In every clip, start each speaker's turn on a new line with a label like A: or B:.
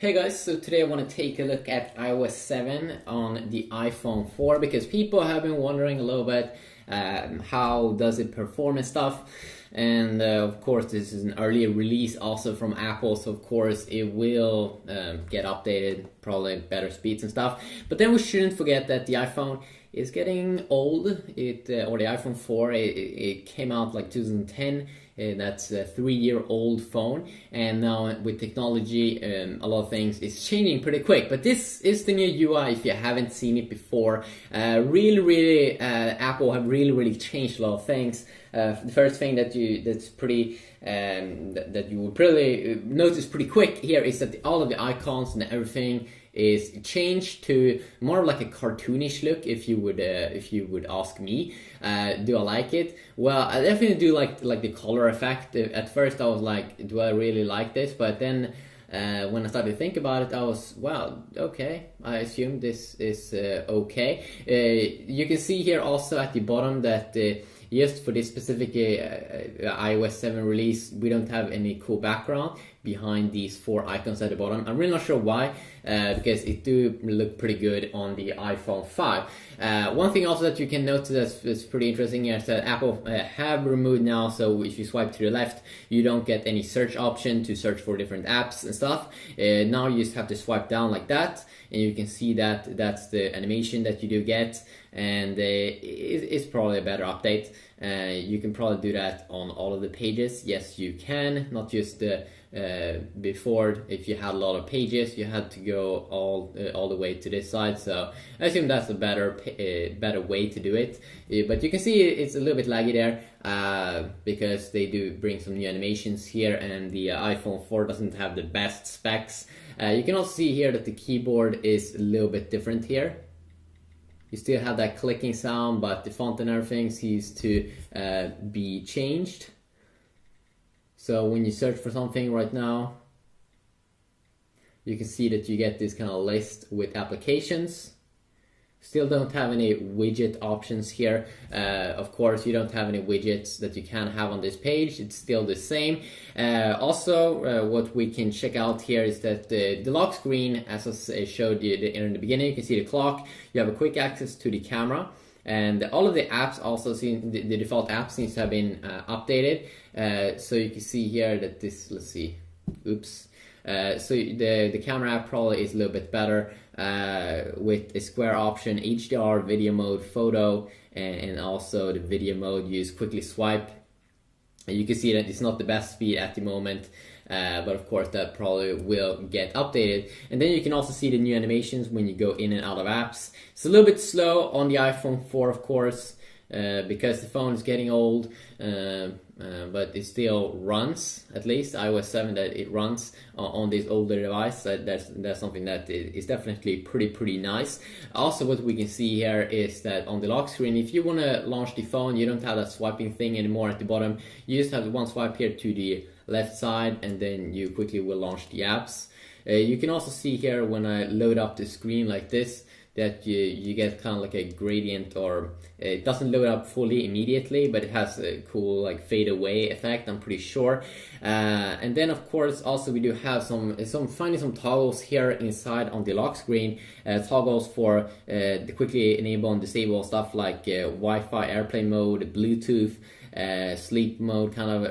A: Hey guys, so today I want to take a look at iOS 7 on the iPhone 4 because people have been wondering a little bit how does it perform and stuff. And of course this is an early release also from Apple, so of course it will get updated, probably better speeds and stuff. But then we shouldn't forget that the iPhone is getting old. Or the iPhone 4, it came out like 2010. That's a 3-year-old phone, and now with technology, a lot of things is changing pretty quick. But this is the new UI. If you haven't seen it before, Apple have really changed a lot of things. The first thing that you will probably notice pretty quick here is that all of the icons and everything is changed to more like a cartoonish look. If you would ask me, do I like it? Well, I definitely do like the color effect. At first I was like, do I really like this? But then when I started to think about it, I was, well, okay, I assume this is okay. You can see here also at the bottom that just for this specific iOS 7 release, we don't have any cool background behind these 4 icons at the bottom. I'm really not sure why, because it do look pretty good on the iPhone 5. One thing also that you can notice that's pretty interesting is that Apple have removed now, so if you swipe to the left, you don't get any search option to search for different apps and stuff. Now you just have to swipe down like that, and you can see that that's the animation that you do get, and it's probably a better update. You can probably do that on all of the pages. Yes, you can, not just the before. If you had a lot of pages, you had to go all the way to this side. So I assume that's a better way to do it. But you can see it's a little bit laggy there because they do bring some new animations here, and the iPhone 4 doesn't have the best specs. You can also see here that the keyboard is a little bit different here. You still have that clicking sound, but the font and everything seems to be changed. So when you search for something right now, you can see that you get this kind of list with applications. Still don't have any widget options here. Of course, you don't have any widgets that you can have on this page. It's still the same. Also, what we can check out here is that the lock screen, as I showed you in the beginning, you can see the clock. You have a quick access to the camera. And all of the apps also the default apps seems to have been updated. So you can see here that this, let's see, oops. So the camera app probably is a little bit better with a square option, HDR, video mode, photo, and also the video mode, use quickly swipe. You can see that it's not the best speed at the moment, but of course that probably will get updated. And then you can also see the new animations when you go in and out of apps. It's a little bit slow on the iPhone 4, of course, because the phone is getting old, but it still runs, at least iOS 7, that it runs on this older device. That's something that is definitely pretty nice. Also, what we can see here is that on the lock screen, if you want to launch the phone, you don't have that swiping thing anymore at the bottom. You just have one swipe here to the left side, and then you quickly will launch the apps. You can also see here when I load up the screen like this, that you get kind of like a gradient, or it doesn't load up fully immediately, but it has a cool like fade away effect, I'm pretty sure. And then of course also we do have finding some toggles here inside on the lock screen, toggles for the quickly enable and disable stuff like Wi-Fi, airplane mode, Bluetooth, sleep mode, kind of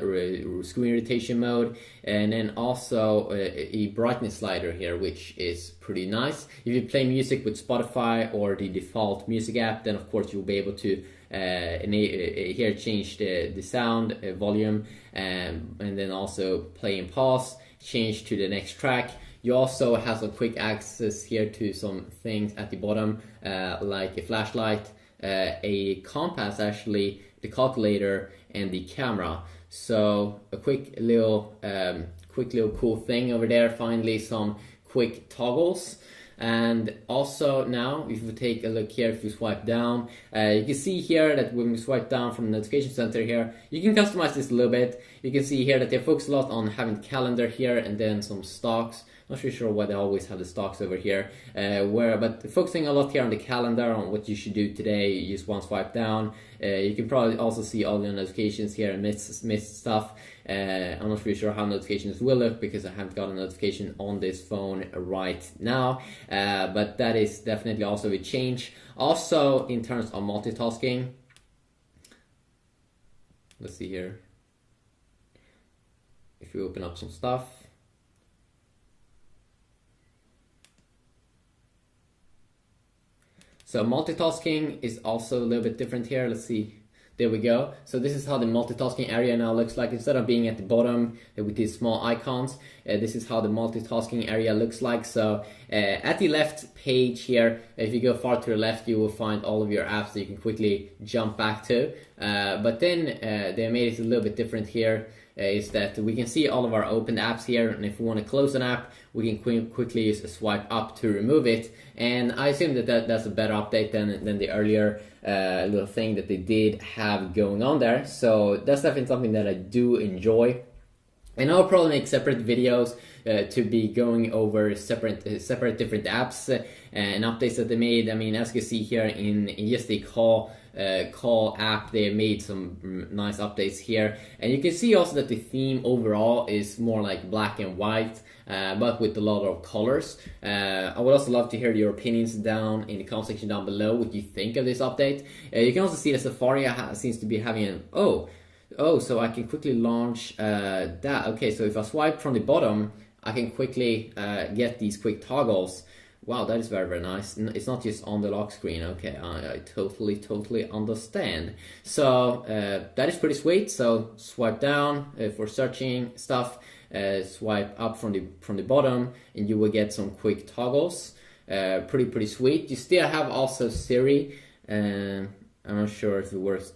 A: screen rotation mode, and then also a brightness slider here, which is pretty nice. If you play music with Spotify or the default music app, then of course you'll be able to here change the sound volume, and then also play and pause, change to the next track. You also have some quick access here to some things at the bottom, like a flashlight, a compass, actually, the calculator, and the camera. So a quick little cool thing over there. Finally, some quick toggles. And also now, if we take a look here, if you swipe down, you can see here that when we swipe down from the notification center here, you can customize this a little bit. You can see here that they focus a lot on having calendar here, and then some stocks Not really sure why they always have the stocks over here. But focusing a lot here on the calendar, on what you should do today, you just one swipe down. You can probably also see all the notifications here and miss stuff. I'm not really sure how notifications will look because I haven't got a notification on this phone right now. But that is definitely also a change. Also, in terms of multitasking, let's see here. If we open up some stuff. So multitasking is also a little bit different here. Let's see. There we go. So this is how the multitasking area now looks like. Instead of being at the bottom with these small icons, this is how the multitasking area looks like. So at the left page here, if you go far to the left, you will find all of your apps that you can quickly jump back to. But then they made it a little bit different here. Is that we can see all of our opened apps here, and if we want to close an app, we can quickly use a swipe up to remove it. And I assume that's a better update than the earlier little thing that they did have going on there. So that's definitely something that I do enjoy. And I'll probably make separate videos to be going over separate different apps and updates that they made. I mean, as you can see here in just the call app, they made some nice updates here, and you can see also that the theme overall is more like black and white, but with a lot of colors. I would also love to hear your opinions down in the comment section down below, what you think of this update. You can also see that Safari seems to be having an so I can quickly launch that. Okay, so if I swipe from the bottom, I can quickly get these quick toggles. Wow, that is very, very nice. It's not just on the lock screen. Okay, I totally understand. So that is pretty sweet. So swipe down for searching stuff. Swipe up from the bottom, and you will get some quick toggles. Pretty sweet. You still have also Siri. I'm not sure if it works.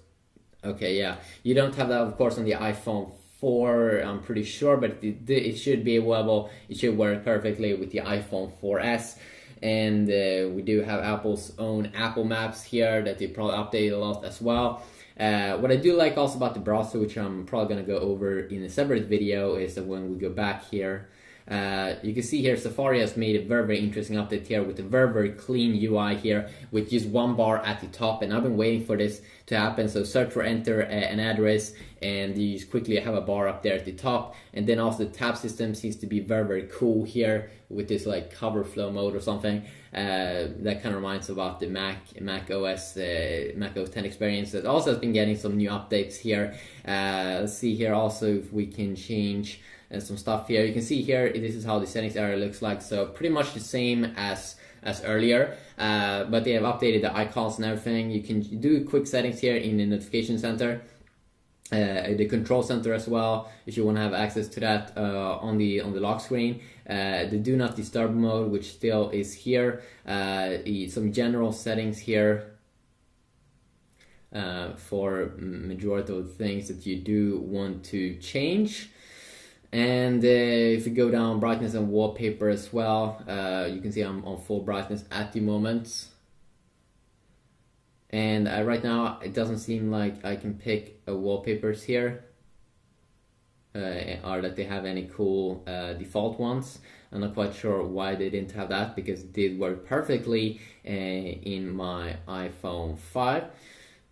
A: Okay, yeah, you don't have that, of course, on the iPhone 4, I'm pretty sure, but it should be available. It should work perfectly with the iPhone 4S. And we do have Apple's own Apple Maps here that they probably update a lot as well. What I do like also about the browser, which I'm probably going to go over in a separate video, is that when we go back here, you can see here Safari has made a very interesting update here with a very clean UI here with just one bar at the top, and I've been waiting for this to happen. So search or enter an address, and you just quickly have a bar up there at the top. And then also the tab system seems to be very cool here with this like cover flow mode or something. That kind of reminds about the Mac OS 10 experience that also has been getting some new updates here. Let's see here also if we can change some stuff here. You can see here this is how the settings area looks like, so pretty much the same as earlier, but they have updated the icons and everything. You can do quick settings here in the notification center, the control center as well, if you want to have access to that on the lock screen. The do not disturb mode, which still is here. Some general settings here for majority of the things that you do want to change. And if you go down brightness and wallpaper as well, you can see I'm on full brightness at the moment. And right now it doesn't seem like I can pick wallpapers here, or that they have any cool default ones. I'm not quite sure why they didn't have that, because it did work perfectly in my iPhone 5.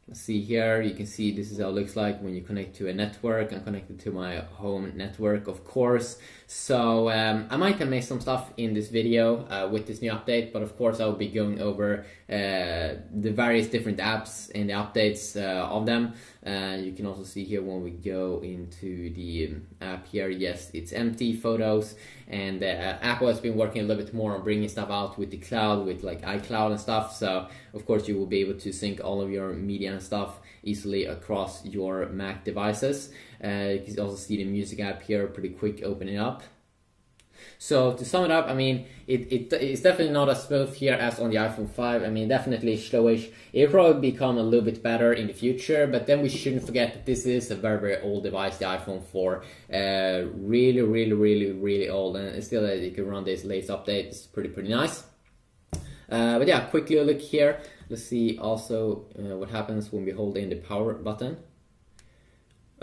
A: Let's see here, you can see this is how it looks like when you connect to a network. I'm connected to my home network, of course. So I might have made some stuff in this video with this new update, but of course I'll be going over the various different apps and the updates of them. You can also see here when we go into the app here, yes, it's empty photos, and Apple has been working a little bit more on bringing stuff out with the cloud, with like iCloud and stuff. So of course you will be able to sync all of your media and stuff easily across your Mac devices. You can also see the music app here, pretty quick opening up. So to sum it up, I mean, it's definitely not as smooth here as on the iPhone 5. I mean, definitely slowish. It'll probably become a little bit better in the future, but then we shouldn't forget that this is a very old device, the iPhone 4. Really old, and still you can run this latest update. It's pretty nice. But yeah, quickly look here. Let's see also what happens when we hold in the power button.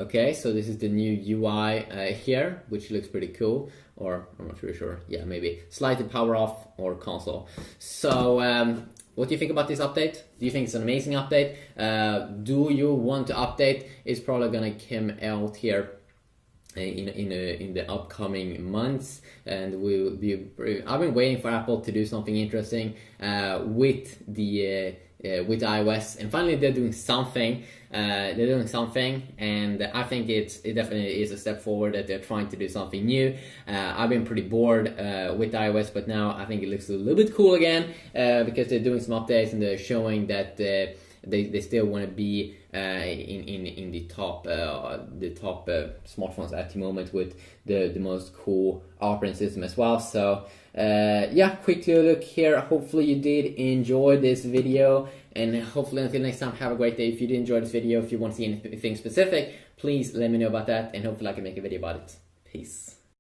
A: Okay, so this is the new UI here, which looks pretty cool. Or I'm not really sure. Yeah, maybe slightly power off or console. So what do you think about this update? Do you think it's an amazing update? Do you want to update? It's probably gonna come out here in the upcoming months, and we'll be. I've been waiting for Apple to do something interesting with the with iOS, and finally they're doing something. And I think it definitely is a step forward that they're trying to do something new. I've been pretty bored with iOS, but now I think it looks a little bit cool again because they're doing some updates and they're showing that they still want to be in the top smartphones at the moment with the most cool operating system as well. So yeah, quick look here. Hopefully you did enjoy this video, and hopefully until next time, have a great day. If you did enjoy this video, if you want to see anything specific, please let me know about that, and hopefully I can make a video about it. Peace.